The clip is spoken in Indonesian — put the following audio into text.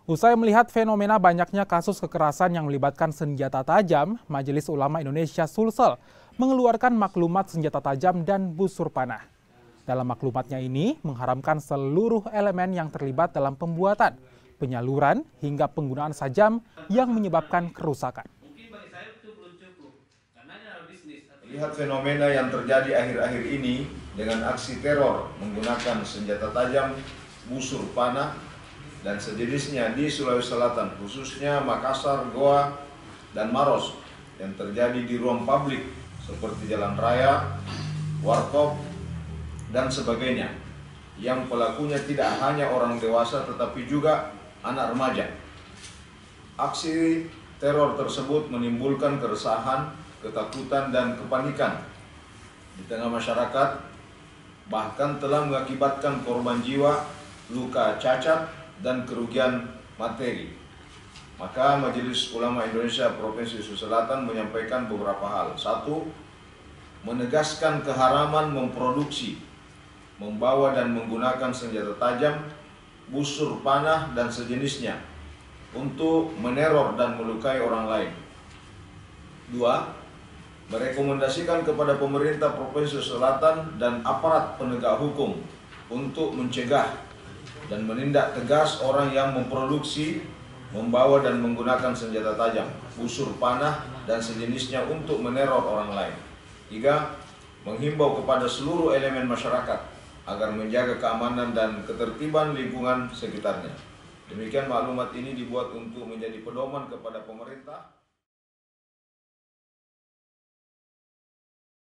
Usai melihat fenomena banyaknya kasus kekerasan yang melibatkan senjata tajam, Majelis Ulama Indonesia Sulsel mengeluarkan maklumat senjata tajam dan busur panah. Dalam maklumatnya ini mengharamkan seluruh elemen yang terlibat dalam pembuatan, penyaluran, hingga penggunaan sajam yang menyebabkan kerusakan. Lihat fenomena yang terjadi akhir-akhir ini dengan aksi teror menggunakan senjata tajam, busur panah, dan sejenisnya di Sulawesi Selatan, khususnya Makassar, Goa, dan Maros yang terjadi di ruang publik seperti jalan raya, warkop, dan sebagainya, yang pelakunya tidak hanya orang dewasa tetapi juga anak remaja. Aksi teror tersebut menimbulkan keresahan, ketakutan, dan kepanikan di tengah masyarakat, bahkan telah mengakibatkan korban jiwa, luka cacat, dan kerugian materi. Maka Majelis Ulama Indonesia Provinsi Sulawesi Selatan menyampaikan beberapa hal. 1. Menegaskan keharaman memproduksi, membawa dan menggunakan senjata tajam, busur panah, dan sejenisnya untuk meneror dan melukai orang lain. 2. Merekomendasikan kepada pemerintah Provinsi Selatan dan aparat penegak hukum untuk mencegah dan menindak tegas orang yang memproduksi, membawa dan menggunakan senjata tajam, busur panah, dan sejenisnya untuk meneror orang lain. 3. Menghimbau kepada seluruh elemen masyarakat agar menjaga keamanan dan ketertiban lingkungan sekitarnya. Demikian maklumat ini dibuat untuk menjadi pedoman kepada pemerintah.